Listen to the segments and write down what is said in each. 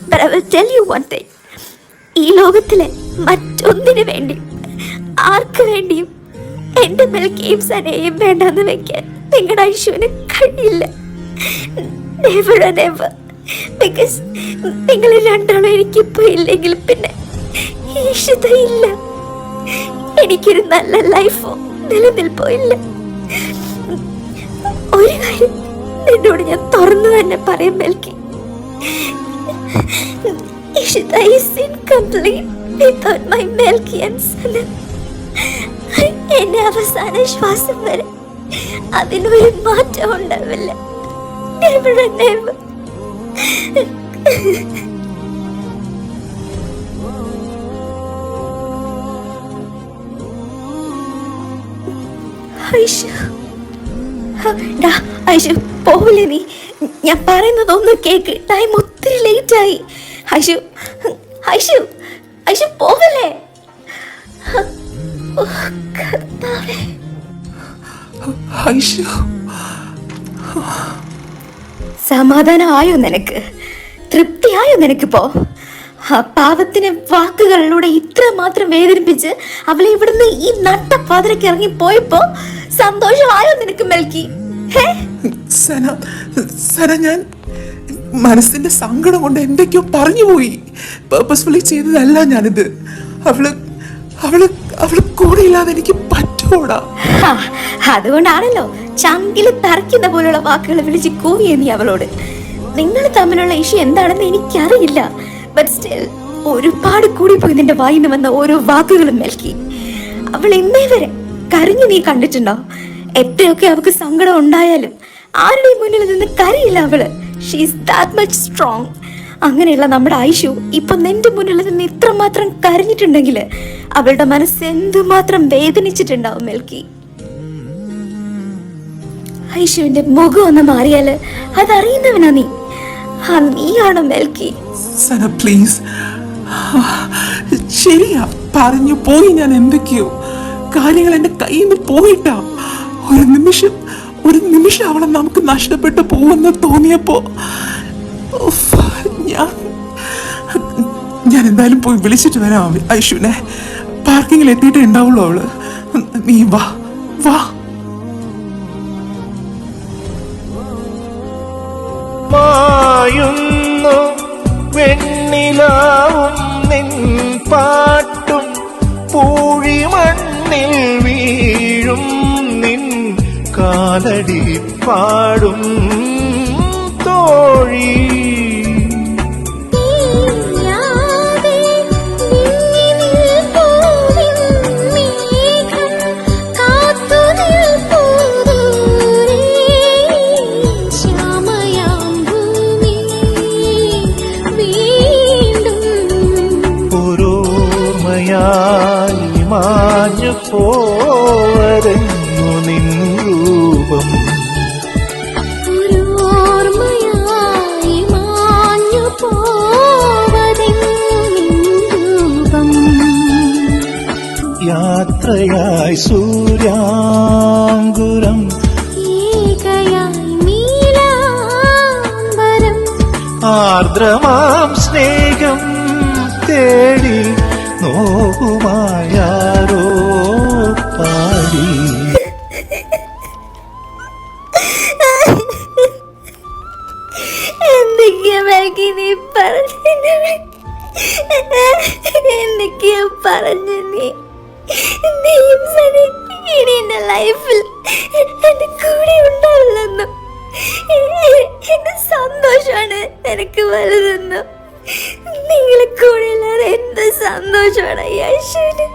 But I will tell you one thing. ഈ ലോകത്തിലെ മറ്റൊന്നിനു വേണ്ടി ആർക്ക് വേണ്ടിയും എന്റെ മിൽക്കിയും സനയും വേണ്ടെന്ന് വെക്കാൻ നിങ്ങളുടെ ഐശ്വര്യന് കഴിയില്ല. Never and ever. Because നിങ്ങൾ രണ്ടാളും എനിക്കിപ്പോ ഇല്ലെങ്കിൽ പിന്നെ ഈശ്വരയില്ല. എനിക്കൊരു നല്ല ലൈഫോ നിലനിൽപ്പോ ഇല്ല. ഒരു കാര്യം നിന്നോട് ഞാൻ തുറന്നു തന്നെ പറയാൻ milky. Ishita is incomplete without my Melky and Sana. എന്നെ അവസാന ശ്വാസം വരെ അതിനൊരു മാറ്റം ഉണ്ടാവില്ല. Never and never. ഐഷു പോവില്ലേ നീ? ഞാൻ പറയുന്നതൊന്ന് കേക്ക്. ടൈം ഒത്തിരി ലേറ്റ് ആയി. ഐഷു ഐഷു ഐഷു പോവല്ലേ? സമാധാനമായോ നിനക്ക്? തൃപ്തിയായോ നിനക്കിപ്പോ? ആ പാവത്തിന് വാക്കുകളിലൂടെ ഇത്ര മാത്രം വേദനിപ്പിച്ച് അവളെ ഇവിടുന്ന് ഈ നട്ടപ്പാതിരക്ക് ഇറങ്ങി പോയപ്പോ സന്തോഷമായോ നിനക്ക് മെൽക്കി? ഞാൻ മനസ്സിന്റെ സങ്കടം കൊണ്ട് എന്തൊക്കെയോ പറഞ്ഞുപോയി. പേർപ്പസ്ഫുള്ളി ചെയ്തതല്ല ഞാനിത്. അവള് അവള് അവള് കൂടെ ഇല്ലാതെ എനിക്ക് പറ്റൂടാ. അതുകൊണ്ടാണല്ലോ ചങ്കില് തറയ്ക്കുന്ന പോലുള്ള വാക്കുകൾ വിളിച്ച് കൂവിയ നീ അവളോട്. നിങ്ങൾ തമ്മിലുള്ള ഇഷ്യൂ എന്താണെന്ന് എനിക്കറിയില്ല. ബട്ട് സ്റ്റിൽ ഒരുപാട് കൂടി പോയി നിന്റെ വായിന്ന് വന്ന ഓരോ വാക്കുകളും മെൽക്കി. അവൾ ഇന്നേ വരെ കരഞ്ഞു നീ കണ്ടിട്ടുണ്ടോ? എത്രയൊക്കെ അവൾക്ക് സങ്കടം ഉണ്ടായാലും ആരുടെയും മുന്നിൽ നിന്ന് കരയില്ല അവള്. She is that much strong. അങ്ങനെയുള്ള നമ്മുടെ ഐഷു ഇപ്പൊ നിന്റെ മുന്നിൽ നിന്ന് ഇത്രമാത്രം കരഞ്ഞിട്ടുണ്ടെങ്കിൽ അവളുടെ മനസ്സ് എന്തുമാത്രം വേദനിച്ചിട്ടുണ്ടാവും മെൽക്കി. ഐഷുവിന്റെ മുഖം ഒന്ന് മാറിയാല് അതറിയുന്നവനാ നീ. നീയാണോ മെൽക്കി? പ്ലീസ്. ശരിയാ, പറഞ്ഞു പോയി ഞാൻ എന്തൊക്കെയോ കാര്യങ്ങൾ എന്റെ കയ്യിൽ നിന്ന് പോയിട്ടാ. ഒരു നിമിഷം അവളെ നമുക്ക് നഷ്ടപ്പെട്ടു പോകുമെന്ന് തോന്നിയപ്പോ ഞാൻ എന്തായാലും പോയി വിളിച്ചിട്ട് വരാം ഐഷുവിനെ. പാർക്കിങ്ങിൽ എത്തിയിട്ടേ ഉണ്ടാവുള്ളൂ അവള്. നീ വാ വാ. മായുന്നു വെണ്ണിലാവും നിൻ പാട്ടും പൂഴിമണ്ണിൽ വീഴും നിൻ കാലടി പാടും തോഴി. മാഞ്ഞു പോവതെന്നു നിൻ രൂപം. ഓർമ്മയായി മാഞ്ഞു പോ ശോഭയായി സൂര്യാങ്കുരം ആർദ്രമാം സ്നേഹം തേടി നോവുമായാരോ പാടി. എന്തൊക്കെയാ ബാക്കി നീ എന്തൊക്കെയാ പറഞ്ഞു നീ ഇനി എന്റെ ലൈഫിൽ എന്റെ കൂടെ ഉണ്ടാവില്ലെന്നും എന്റെ സന്തോഷമാണ് എനിക്ക് വലുതെന്നും നിങ്ങളെ കൂടെ ഇല്ലാതെ എന്ത് സന്തോഷമാണ് യേശുവിന്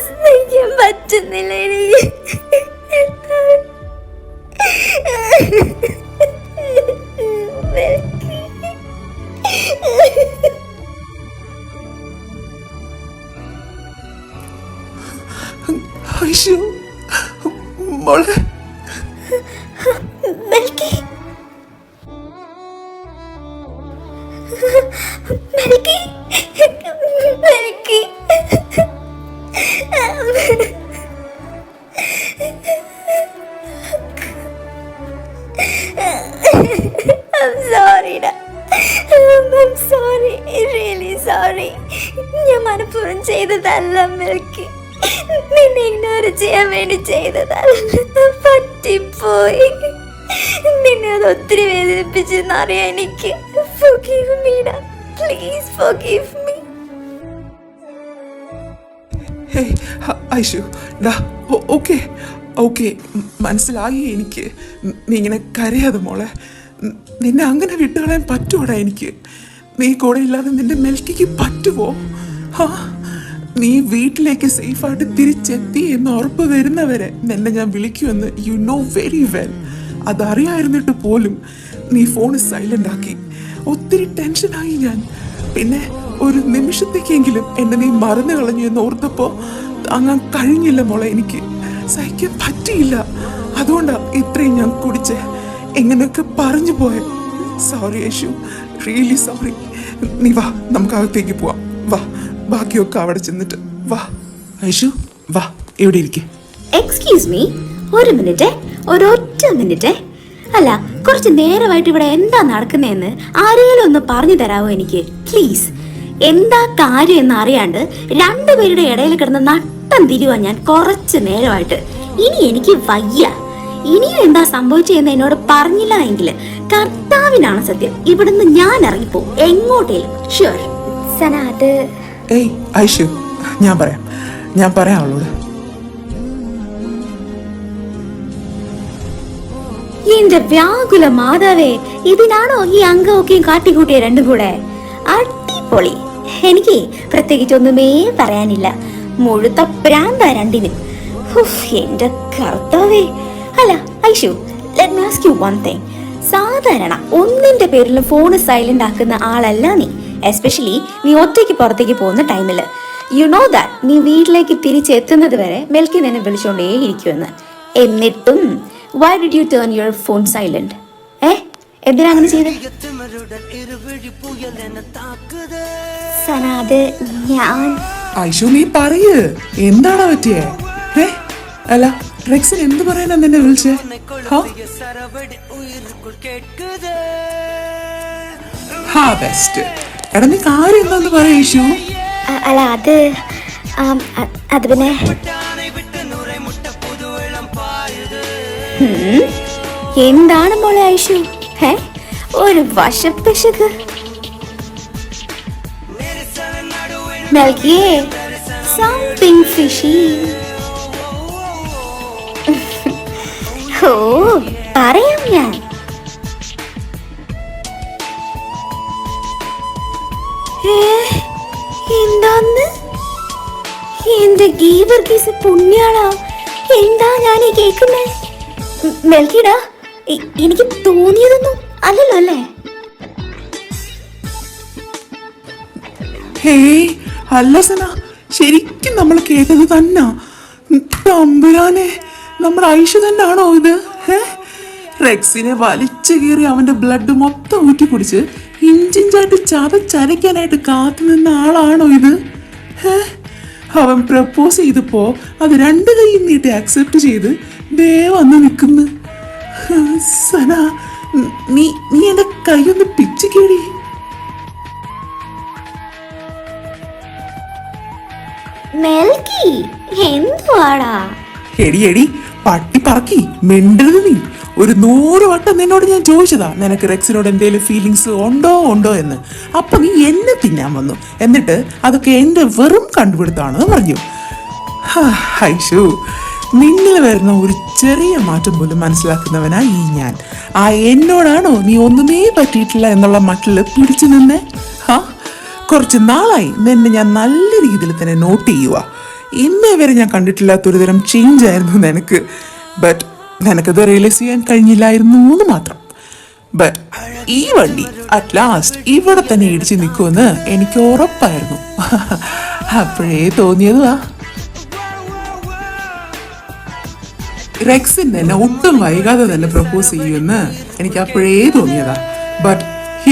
സഹിക്കാൻ പറ്റുന്നില്ല എനിക്ക്. ഐഷു മോളെ മെൽക്കി മെൽക്കി മെൽക്കി I'm sorry da. I'm sorry, really sorry. ഞാൻ മനഃപൂർവ്വം ചെയ്തതല്ല മെൽക്കി. നിന്നെ ഇഗ്നോർ ചെയ്യാൻ വേണ്ടി ചെയ്തതല്ല. പറ്റിപ്പോയി. നിന്നെ അത് ഒത്തിരി വേദനിപ്പിച്ചെന്നറിയാം എനിക്ക്. Forgive me da. Please forgive me. Hey Aishu ഡാ ഓക്കെ ഓക്കെ മനസ്സിലായി എനിക്ക്. നീ ഇങ്ങനെ കരയാതെ മോളെ. നിന്നെ അങ്ങനെ വിട്ടുകളയാൻ പറ്റുമോടാ എനിക്ക്? നീ കൂടെ ഇല്ലാതെ നിന്റെ മെൽക്കിക്ക് പറ്റുമോ? ആ നീ വീട്ടിലേക്ക് സേഫായിട്ട് തിരിച്ചെത്തി എന്ന് ഉറപ്പ് വരുന്നവരെ നിന്നെ ഞാൻ വിളിക്കുമെന്ന് യു നോ വെരി വെൽ. അതറിയായിരുന്നിട്ട് പോലും നീ ഫോൺ സൈലന്റ് ആക്കി. ഒത്തിരി ടെൻഷനായി ഞാൻ. പിന്നെ ഒരു നിമിഷത്തേക്കെങ്കിലും എന്നെ നീ മറന്നു കളഞ്ഞു എന്ന് ഓർത്തപ്പോ താങ്ങാൻ കഴിഞ്ഞില്ല മോളെ. എനിക്ക് സഹിക്കാൻ പറ്റിയില്ല. അതുകൊണ്ടാ ഇത്രയും ഞാൻ കുടിച്ച് എങ്ങനെയൊക്കെ പറഞ്ഞു പോയെ. സോറി യേശു, റിയലി സോറി. നീ വാ, നമുക്ക് അകത്തേക്ക് പോവാം. വാ, ബാക്കിയൊക്കെ അവിടെ ചെന്നിട്ട് വാ. ഐഷു വാ, ഇവിടെ ഇരിക്കെ. എക്സ്ക്യൂസ് മീ, ഒരു മിനിറ്റ്, ഒരൊറ്റ മിനിറ്റ്. അല്ല, കുറച്ച് നേരമായിട്ട് ഇവിടെ എന്താ നടക്കുന്നതെന്ന് ആരെങ്കിലും ഒന്ന് പറഞ്ഞു തരാമോ എനിക്ക് പ്ലീസ്? എന്താ കാര്യം എന്ന് അറിയാണ്ട് രണ്ടുപേരുടെ ഇടയിൽ കിടന്ന് നട്ടം തിരുവാ ഞാൻ കുറച്ച് നേരമായിട്ട്. ഇനി എനിക്ക് വയ്യ. ഇനിയും എന്താ സംഭവിച്ചെന്ന് എന്നോട് പറഞ്ഞില്ല എങ്കിൽ കർത്താവിനാണ് സത്യം, ഇവിടുന്ന് ഞാൻ ഇറങ്ങിപ്പോ എങ്ങോട്ടേലും. ഷുവർ സന, അത് ഏയ് ഐഷു, ഞാൻ പറയാം അവളോട്. എന്റെ വ്യാകുല മാതാവേ, ഇതിനാണോ ഈ അംഗമൊക്കെയും കാട്ടിക്കൂട്ടിയ രണ്ടും കൂടെ? അടിപൊളി. എനിക്ക് പ്രത്യേകിച്ചൊന്നുമേ പറയാനില്ല. മുഴുത്ത പ്രാന്ത രണ്ടിനും. എന്റെ കർത്താവേ. അല്ല Aishu, let me ask you one thing. സാധാരണ ഒന്നിന്റെ പേരിലും ഫോൺ സൈലന്റ് ആക്കുന്ന ആളല്ല നീ. എസ്പെഷ്യലി നീ ഒറ്റയ്ക്ക് പുറത്തേക്ക് പോകുന്ന ടൈമില്. യു നോ ദാറ്റ് നീ വീട്ടിലേക്ക് തിരിച്ചെത്തുന്നത് വരെ മെൽക്കി നിന്നെ വിളിച്ചോണ്ടേ ഇരിക്കുമെന്ന്. എന്നിട്ടും why did you turn your phone silent? എന്തിനാ അങ്ങനെ ചെയ്തത്? സന, അത് ഞാൻ. ഐഷു നീ പറയ്, എന്താണോ പറ്റിയേ? അല്ല റെക്സിൻ എന്ത് പറയാനാ നിന്നെ വിളിച്ചേ? ബെസ്റ്റ്. എടാ നീ കാര്യം എന്താന്ന് പറയാ ഐഷു? അല്ല അത് പിന്നെ എന്താണ് മോളെ ഐഷു? ഒരു വശപ്പശക്. മെൽക്കിയേ, സംതിങ് ഫിഷി. ഓ പറയാം ഞാൻ. എന്താന്ന്? എന്റെ ഗീവർഗീസ് പുണ്യാളാ, എന്താ ഞാൻ കേൾക്കുന്നേ? മെൽക്കിടാ, എനിക്ക് തോന്നിയതൊന്നും അല്ലല്ലോ അല്ലേ? ഹേയ് അല്ല സന, ശരിക്കും നമ്മൾ കേട്ടത് തന്നെ. തമ്പുരാനെ, നമ്മുടെ ഐഷു തന്നെയാണോ ഇത്? റെക്സിനെ വലിച്ചു കീറി അവന്റെ ബ്ലഡ് മൊത്തം ഊറ്റി കുടിച്ച് ഇഞ്ചിഞ്ചായിട്ട് ചതച്ചരയ്ക്കാനായിട്ട് കാത്തു നിന്ന ആളാണോ ഇത്? അവൻ പ്രപ്പോസ് ചെയ്തപ്പോ അത് രണ്ട് കൈയും നീട്ടി ആക്സെപ്റ്റ് ചെയ്ത് ദേ വന്ന് നിൽക്കുന്നു. സന, നീ നീ എന്റെ കൈയൊന്ന് പിച്ചിക്കേടി. മെൽക്കി, എന്തുവാടാ? എടി പട്ടി പറക്കി മിണ്ടരുത് നീ. ഒരു 100 വട്ടം നിന്നോട് ഞാൻ ചോദിച്ചതാ നിനക്ക് റെക്സിനോട് എന്തെങ്കിലും ഫീലിങ്സ് ഉണ്ടോ എന്ന്. അപ്പൊ നീ എന്നെ തിന്നാൻ വന്നു, എന്നിട്ട് അതൊക്കെ എന്റെ വെറും കണ്ടുപിടുത്താണെന്ന് പറഞ്ഞു. ഐഷു, നിന്നിൽ വരുന്ന ഒരു ചെറിയ മാറ്റം പോലും മനസ്സിലാക്കുന്നവനാ ഈ ഞാൻ. ആ എന്നോടാണോ നീ ഒന്നുമേ പറ്റിയിട്ടില്ല എന്നുള്ള മട്ടില് പിടിച്ചു നിന്നെ? കുറച്ച് നാളായി നിന്നെ ഞാൻ നല്ല രീതിയിൽ തന്നെ നോട്ട് ചെയ്യുക. ഇന്നേ വരെ ഞാൻ കണ്ടിട്ടില്ലാത്തൊരു തരം ചേഞ്ച് ആയിരുന്നു നിനക്ക്. ബട്ട് നിനക്കത് റിയലൈസ് ചെയ്യാൻ കഴിഞ്ഞില്ലായിരുന്നു എന്ന് മാത്രം. ബട്ട് ഈ വണ്ടി അറ്റ് ലാസ്റ്റ് ഇവിടെ തന്നെ ഇടിച്ച് നിൽക്കുമെന്ന് എനിക്ക് ഉറപ്പായിരുന്നു. അപ്പോഴേ തോന്നിയതുവാ. റെക്സിൻ തന്നെ ഒട്ടും വൈകാതെ തന്നെ പ്രപ്പോസ് ചെയ്യുമെന്ന് എനിക്ക് അപ്പോഴേ തോന്നിയതാ. ബട്ട്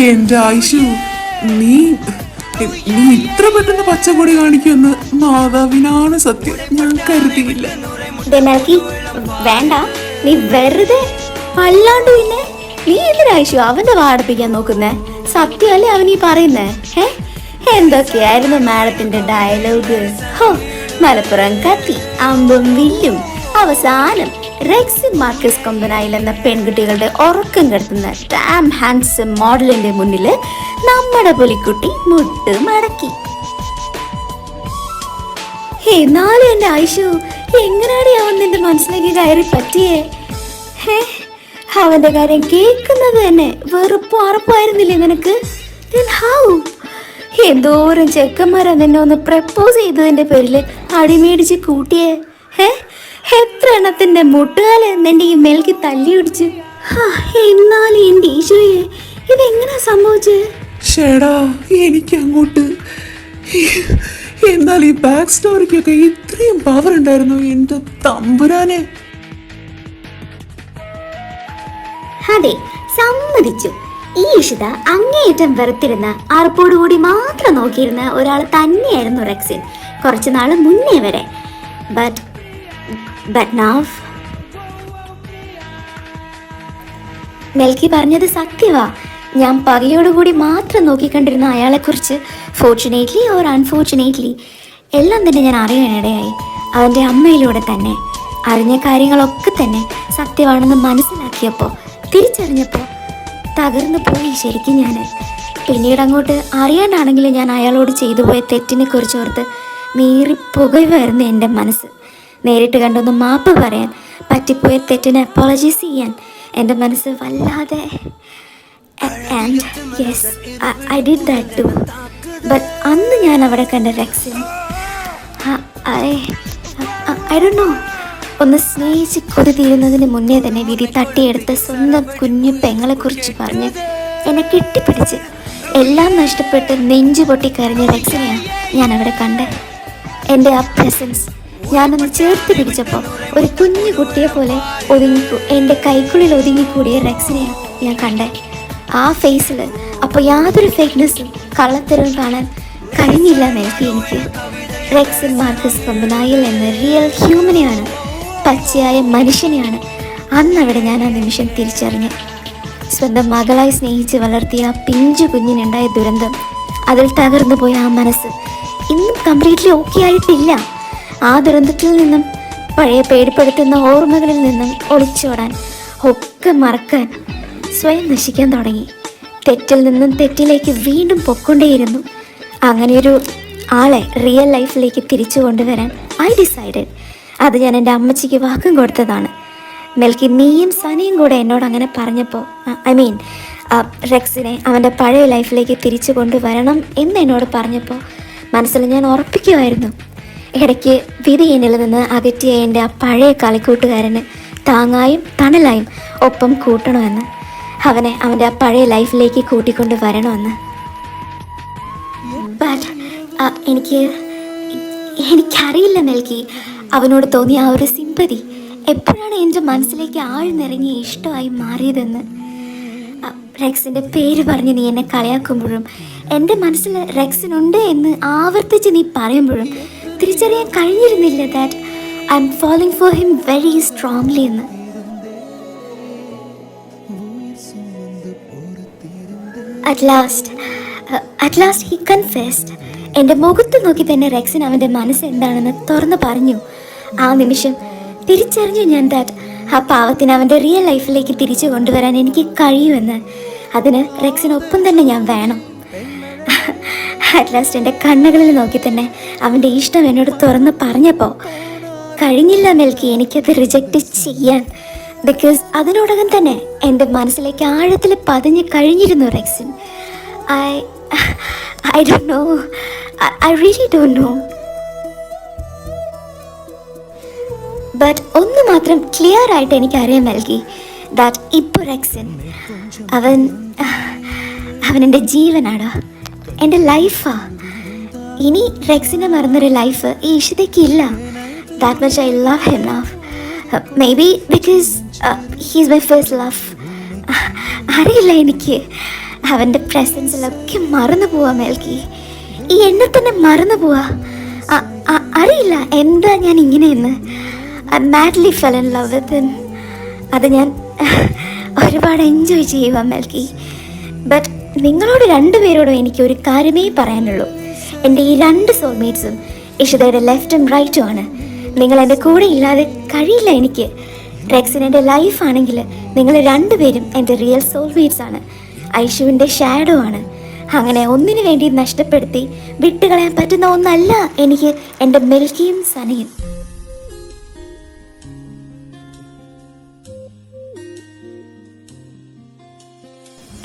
എന്റെ ഐഷു, നീ ഇത്ര പെട്ടെന്ന് പച്ചപ്പൊടി കാണിക്കുമെന്ന് മാതാവിനാണ് സത്യം ഞാൻ കരുതിയില്ല. വേണ്ട, നീ വെറുതെ അല്ലാണ്ട് പിന്നെ നീ എന്തിനായിശു അവന്റെ വാടിപ്പിക്കാൻ നോക്കുന്നേ? സത്യമല്ലേ അവനീ പറയുന്നേ? എന്തൊക്കെയായിരുന്നു മാഡത്തിന്റെ ഡയലോഗ്? മലപ്പുറം കത്തി, അമ്പും വില്ലും. അവസാനം റെക്സിൻ മാർക്കസ് കൊമ്പനായിൽ എന്ന പെൺകുട്ടികളുടെ ഉറക്കം കെടുത്തുന്ന ഡാം ഹാൻഡ്സം മോഡലിന്റെ മുന്നില് നമ്മുടെ പുലിക്കുട്ടി മുട്ട് മടക്കി. എന്നാലും എന്റെ ആയിഷു, എങ്ങനെയാണ് അവൻ നിന്റെ മനസ്സിലേക്ക് കയറി പറ്റിയേ? അവന്റെ കാര്യം കേൾക്കുന്നത് തന്നെ വെറുപ്പും അറപ്പായിരുന്നില്ലേ നിനക്ക്? എന്തോരം ചെക്കന്മാരാ നിന്നെ ഒന്ന് പ്രപ്പോസ് ചെയ്തതിന്റെ പേരില് അടിമേടിച്ച് കൂട്ടിയേ? എത്ര എണ്ണത്തിന്റെ മുട്ടുകാല് നിന്റെ ഈ മേൽക്ക് തല്ലിയൊടിച്ച്. എന്നാലും എന്റെ ഈശോയെ, ഇതെങ്ങനാ സംഭവിച്ചത്? ഷേടാ, എനിക്ക് അങ്ങോട്ട്. എന്നാൽ ഈ ബാക്ക് സ്റ്റോറിക്കൊക്കെ ഇത്രയും പവർ ഉണ്ടായിരുന്നു എന്റെ തമ്പുരാനെ. അതെ, സമ്മതിച്ചു. ഈ ഇഷിത അങ്ങേയറ്റം വെറുത്തിരുന്ന അറപ്പോടുകൂടി മാത്രം നോക്കിയിരുന്ന ഒരാൾ തന്നെയായിരുന്നു റെക്സിൻ കുറച്ചു നാള് മുന്നേ വരെ. ബട്ട് now മെൽക്കി പറഞ്ഞത് സത്യവാ. ഞാൻ പകയോടുകൂടി മാത്രം നോക്കിക്കണ്ടിരുന്ന അയാളെക്കുറിച്ച് ഫോർച്ചുനേറ്റ്ലി ഓർ അൺഫോർച്ചുനേറ്റ്ലി എല്ലാം തന്നെ ഞാൻ അറിയാനിടയായി. അവൻ്റെ അമ്മയിലൂടെ തന്നെ അറിഞ്ഞ കാര്യങ്ങളൊക്കെ തന്നെ സത്യമാണെന്ന് മനസ്സിലാക്കിയപ്പോൾ, തിരിച്ചറിഞ്ഞപ്പോൾ തകർന്നു പോയി ശരിക്കും ഞാൻ. പിന്നീട് അങ്ങോട്ട് അറിയാണ്ടാണെങ്കിലും ഞാൻ അയാളോട് ചെയ്തു പോയ തെറ്റിനെ കുറിച്ചോർത്ത് നീറിപ്പുകയുമായിരുന്നു എൻ്റെ മനസ്സ്. നേരിട്ട് കണ്ടൊന്ന് മാപ്പ് പറയാൻ, പറ്റിപ്പോയ തെറ്റിന് അപ്പോളജൈസ് ചെയ്യാൻ എൻ്റെ മനസ്സ് വല്ലാതെ. And yes, I did that too. But അന്ന് ഞാൻ അവിടെ കണ്ട റെക്സിൻ, ഐ ഡോണ്ട് നോ, ഒന്ന് സ്നേഹിച്ച് കൊതി തീരുന്നതിന് മുന്നേ തന്നെ വിധി തട്ടിയെടുത്ത സ്വന്തം കുഞ്ഞു പെങ്ങളെക്കുറിച്ച് പറഞ്ഞ് എന്നെ കെട്ടിപ്പിടിച്ച് എല്ലാം നഷ്ടപ്പെട്ട് നെഞ്ചു പൊട്ടിക്കരഞ്ഞ റെക്സിനെയാണ് ഞാൻ അവിടെ കണ്ടത്. എൻ്റെ ആ പ്രസൻസ് ഞാനൊന്ന് ചേർത്ത് പിടിച്ചപ്പോൾ ഒരു കുഞ്ഞു കുട്ടിയെ പോലെ എൻ്റെ കൈക്കുള്ളിൽ ഒതുങ്ങിക്കൂടിയ റെക്സിനെയാണ് ഞാൻ കണ്ടത്. ആ ഫേസിൽ അപ്പോൾ യാതൊരു ഫേക്ക്നെസ്സും കള്ളത്തരവും കാണാൻ കഴിഞ്ഞില്ല എനിക്ക്. റെക്സിൻ മാർക്കസ് കൊമ്പനായിൽ എന്ന റിയൽ ഹ്യൂമനെയാണ്, പച്ചയായ മനുഷ്യനെയാണ് അന്നവിടെ ഞാൻ ആ നിമിഷം തിരിച്ചറിഞ്ഞ്. സ്വന്തം മകളായി സ്നേഹിച്ച് വളർത്തിയ ആ പിഞ്ചു കുഞ്ഞിനുണ്ടായ ദുരന്തം, അതിൽ തകർന്നു പോയ ആ മനസ്സ് ഇന്നും കംപ്ലീറ്റ്ലി ഓക്കെ ആയിട്ടില്ല. ആ ദുരന്തത്തിൽ നിന്നും, പഴയ പേടിപ്പെടുത്തുന്ന ഓർമ്മകളിൽ നിന്നും ഒളിച്ചോടാൻ, ഒക്കെ മറക്കാൻ, സ്വയം നശിക്കാൻ തുടങ്ങി. തെറ്റിൽ നിന്നും തെറ്റിലേക്ക് വീണ്ടും പൊക്കൊണ്ടേയിരുന്നു. അങ്ങനെയൊരു ആളെ റിയൽ ലൈഫിലേക്ക് തിരിച്ചു കൊണ്ടുവരാൻ ഐ ഡിസൈഡഡ്. അത് ഞാൻ എൻ്റെ അമ്മച്ചിക്ക് വാക്കും കൊടുത്തതാണ്. മെൽക്കി, നീയും സനിയും കൂടെ എന്നോട് അങ്ങനെ പറഞ്ഞപ്പോൾ, ഐ മീൻ റെക്സിനെ അവൻ്റെ പഴയ ലൈഫിലേക്ക് തിരിച്ചു കൊണ്ടുവരണം എന്ന് എന്നോട് പറഞ്ഞപ്പോൾ മനസ്സിൽ ഞാൻ ഉറപ്പിക്കുമായിരുന്നു, ഇടയ്ക്ക് വിധി എന്നിൽ നിന്ന് അകറ്റിയ എൻ്റെ ആ പഴയ കളിക്കൂട്ടുകാരന് താങ്ങായും തണലായും ഒപ്പം കൂട്ടണമെന്ന്, അവനെ അവൻ്റെ ആ പഴയ ലൈഫിലേക്ക് കൂട്ടിക്കൊണ്ട് വരണമെന്ന്. ബട്ട് എനിക്കറിയില്ല മെൽക്കി, അവനോട് തോന്നിയ ആ ഒരു സിമ്പതി എപ്പോഴാണ് എൻ്റെ മനസ്സിലേക്ക് ആഴ്ന്നിറങ്ങിയ ഇഷ്ടമായി മാറിയതെന്ന്. റെക്സിൻ്റെ പേര് പറഞ്ഞ് നീ എന്നെ കളിയാക്കുമ്പോഴും, എൻ്റെ മനസ്സിൽ റെക്സിനുണ്ട് എന്ന് ആവർത്തിച്ച് നീ പറയുമ്പോഴും തിരിച്ചറിയാൻ കഴിഞ്ഞിരുന്നില്ല that I M following for him very strongly എന്ന്. At last he confessed. എൻ്റെ മുഖത്ത് നോക്കി തന്നെ റെക്സിൻ അവൻ്റെ മനസ്സ് എന്താണെന്ന് തുറന്നു പറഞ്ഞു. ആ നിമിഷം തിരിച്ചറിഞ്ഞു ഞാൻ ദാറ്റ് ആ പാവത്തിന് അവൻ്റെ റിയൽ ലൈഫിലേക്ക് തിരിച്ചു കൊണ്ടുവരാൻ എനിക്ക് കഴിയുമെന്ന്. അതിന് റെക്സിനൊപ്പം തന്നെ ഞാൻ വേണം. അറ്റ് ലാസ്റ്റ് എൻ്റെ കണ്ണുകളിൽ നോക്കി തന്നെ അവൻ്റെ ഇഷ്ടം എന്നോട് തുറന്ന് പറഞ്ഞപ്പോൾ കഴിഞ്ഞില്ല മെൽക്കി എനിക്കത് റിജക്റ്റ് ചെയ്യാൻ. ബിക്കോസ് അതിനോടകം തന്നെ എൻ്റെ മനസ്സിലേക്ക് ആഴത്തിൽ പതിഞ്ഞ് കഴിഞ്ഞിരുന്നു rexine. I don't know. I really don't know. But ഒന്ന് മാത്രം ക്ലിയർ ആയിട്ട് എനിക്കറിയാൻ നൽകി ദാറ്റ് ഇപ്പോൾ റെക്സിൻ അവൻ എൻ്റെ ജീവനാണ്, എൻ്റെ ലൈഫാ. ഇനി റെക്സിനെ മറന്നൊരു ലൈഫ് ഈ ഇഷിതയ്ക്ക് ഇല്ല. That much I love him now. Maybe because he's my first love. അറിയില്ല, എനിക്ക് അവൻ്റെ പ്രസൻസിലൊക്കെ മറന്നു പോവാ മെൽക്കി. ഈ എന്നെ തന്നെ മറന്നു പോവാ. അറിയില്ല എന്താ ഞാൻ ഇങ്ങനെയെന്ന്. I madly fell in love with him. അത് ഞാൻ ഒരുപാട് എൻജോയ് ചെയ്യുക മെൽക്കി. ബട്ട് നിങ്ങളോട് രണ്ടുപേരോടും എനിക്ക് ഒരു കാര്യമേ പറയാനുള്ളൂ. എൻ്റെ ഈ രണ്ട് സോൾമേറ്റ്സും ഇഷിതയുടെ ലെഫ്റ്റും റൈറ്റും ആണ്. നിങ്ങൾ എൻ്റെ കൂടെ ഇല്ലാതെ കഴിയില്ല എനിക്ക്. റെക്സിൻ എൻ്റെ ലൈഫാണെങ്കിൽ നിങ്ങൾ രണ്ടുപേരും എൻ്റെ റിയൽ സോൾമേറ്റ്സ് ആണ്. ഐഷുവിൻ്റെ ഷാഡോ ആണ്. അങ്ങനെ ഒന്നിനു വേണ്ടി നഷ്ടപ്പെടുത്തി വിട്ടുകളയാൻ പറ്റുന്ന ഒന്നല്ല എനിക്ക് എൻ്റെ മെൽക്കിയും സനയും.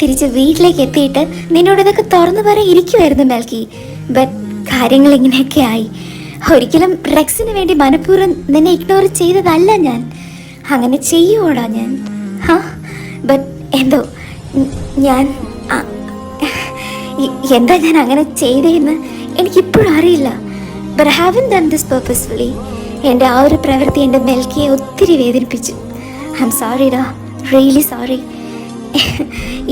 തിരിച്ച് വീട്ടിലേക്ക് എത്തിയിട്ട് നിന്നോട് ഇതൊക്കെ തുറന്നു പറയാൻ ഇരിക്കുമായിരുന്നു മെൽക്കി. ബട്ട് കാര്യങ്ങൾ ഇങ്ങനെയൊക്കെ ആയി. ഒരിക്കലും റെക്സിന് വേണ്ടി മനഃപൂർവ്വം നിന്നെ ഇഗ്നോർ ചെയ്തതല്ല ഞാൻ. അങ്ങനെ ചെയ്യുവോടാ ഞാൻ? ബട്ട് എന്തോ ഞാൻ എന്താ ഞാൻ അങ്ങനെ ചെയ്തതെന്ന് എനിക്കിപ്പോഴും അറിയില്ല. But I haven't done this purposefully. എൻ്റെ ആ ഒരു പ്രവൃത്തി എൻ്റെ മെൽക്കിയെ ഒത്തിരി വേദനിപ്പിച്ചു. ഐ എം സോറി ഡാ, റിയലി സോറി.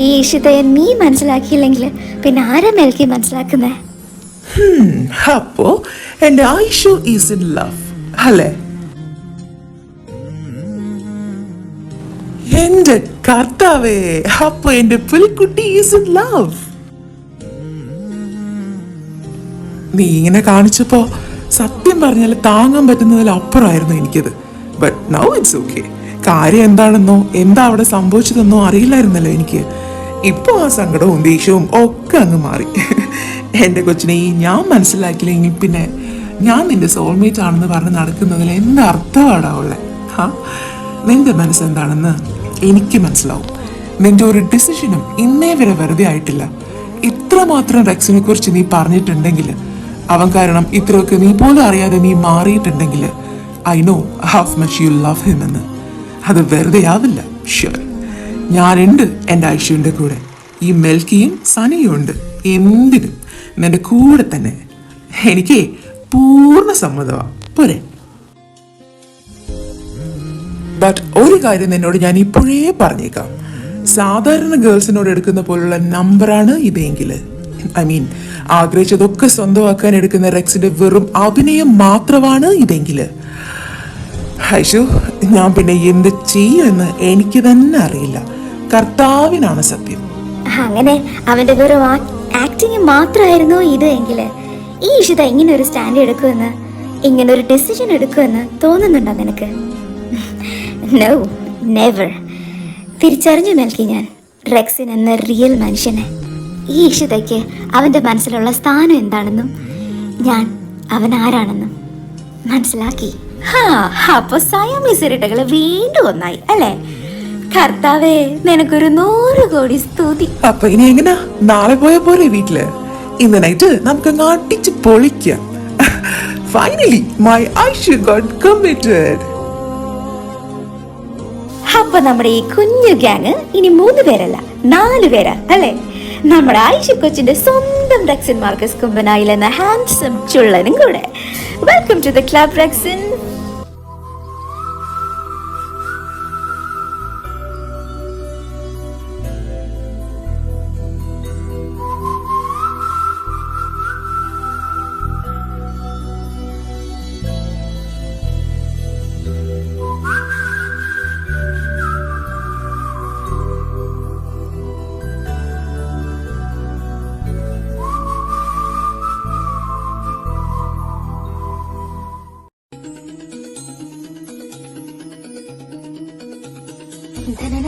ഈ ഇഷിതയെ നീ മനസ്സിലാക്കിയില്ലെങ്കിൽ പിന്നെ ആരാ മെൽക്കി മനസ്സിലാക്കുന്നേ? അപ്പോ എന്റെ ഐഷു ഈസ് ഇൻ ലവ് അല്ലേ? എന്റെ കർത്താവേ, അപ്പൊ എന്റെ പുലിക്കുട്ടി ഈസ് ഇൻ ലവ്. നീ ഇങ്ങനെ കാണിച്ചപ്പോ സത്യം പറഞ്ഞാൽ താങ്ങാൻ പറ്റുന്നതിലപ്പുറമായിരുന്നു എനിക്കത്. But now it's okay. കാര്യം എന്താണെന്നോ എന്താ അവിടെ സംഭവിച്ചതെന്നോ അറിയില്ലായിരുന്നല്ലോ എനിക്ക്. ഇപ്പൊ ആ സങ്കടവും ദേഷ്യവും ഒക്കെ അങ്ങ് മാറി. എൻ്റെ കൊച്ചിനെ ഞാൻ മനസ്സിലാക്കിയില്ലെങ്കിൽ പിന്നെ ഞാൻ നിന്റെ സോൾമേറ്റ് ആണെന്ന് പറഞ്ഞ് നടക്കുന്നതിൽ എന്താ അർത്ഥമാടാ ഉള്ളത്? നിന്റെ മനസ്സെന്താണെന്ന് എനിക്ക് മനസ്സിലാവും. നിന്റെ ഒരു ഡിസിഷനും ഇന്നേ വരെ വെറുതെ ആയിട്ടില്ല. ഇത്രമാത്രം റെക്സിനെ കുറിച്ച് നീ പറഞ്ഞിട്ടുണ്ടെങ്കിൽ, അവൻ കാരണം ഇത്രയൊക്കെ നീ പോലും അറിയാതെ നീ മാറിയിട്ടുണ്ടെങ്കിൽ, I know how much you love him എന്ന്. അത് വെറുതെ ആവില്ല. ഷ്യൂർ, ഞാനുണ്ട് എൻ്റെ ഐഷുവിൻ്റെ കൂടെ. ഈ മെൽക്കിയും സനിയും ഉണ്ട്. എന്തിനും നിന്റെ കൂടെ തന്നെ. എനിക്ക് പൂർണ്ണ സമ്മതമാ. പോരെ? ബട്ട് ഒരു കാര്യം നിന്നോട് ഞാൻ ഇപ്പോഴേ പറഞ്ഞേക്കാം. സാധാരണ ഗേൾസിനോട് എടുക്കുന്ന പോലുള്ള നമ്പറാണ് ഇതെങ്കിൽ, ഐ മീൻ ആഗ്രഹിച്ചതൊക്കെ സ്വന്തമാക്കാൻ എടുക്കുന്ന റെക്സിന്റെ വെറും അഭിനയം മാത്രമാണ് ഇതെങ്കിൽ, ഐഷു ഞാൻ പിന്നെ എന്ത് ചെയ്യുമെന്ന് എനിക്ക് തന്നെ അറിയില്ല. കർത്താവിനാണ് സത്യം. അങ്ങനെ അവന്റെ വെറും ആക്ടിങ് മാത്രമായിരുന്നു ഇത് എങ്കിൽ ഈ ഇഷിത ഇങ്ങനെ ഒരു സ്റ്റാൻഡ് എടുക്കുമെന്ന്, ഇങ്ങനെ ഒരു ഡിസിഷൻ എടുക്കുമെന്ന് തോന്നുന്നുണ്ടോ നിനക്ക്? No, never. തിരിച്ചറിഞ്ഞു മെൽക്കി ഞാൻ റെക്സിൻ എന്ന റിയൽ മനുഷ്യനെ. ഈ ഇഷിതയ്ക്ക് അവന്റെ മനസ്സിലുള്ള സ്ഥാനം എന്താണെന്നും ഞാൻ അവൻ ആരാണെന്നും മനസ്സിലാക്കി. അപ്പൊ സയാമീസ് ഇരട്ടകള് വീണ്ടും ഒന്നായി അല്ലേ? കർത്താവേ, നിനക്കൊരു 100 കോടി സ്തുതി. അപ്പൊ ഇനി എങ്ങനാ? നാളെ പോയ പോലെ വീട്ടില്? ഇന്ന് നൈറ്റ് നമുക്ക് അടിച്ച് പൊളിക്കാം. Finally my Aishu got committed. അപ്പൊ നമ്മുടെ ഈ കുഞ്ഞു ഗ്യാങ് ഇനി 3 പേരല്ല 4 പേരാ അല്ലേ? നമ്മുടെ ഐഷു കൊച്ചിന്റെ സ്വന്തം റെക്സിൻ മാർക്കസ് കുമ്പനായിൽ എന്ന ഹാൻഡ്സം ചുള്ളനും കൂടെ. Welcome to the club Rexine.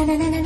la la la la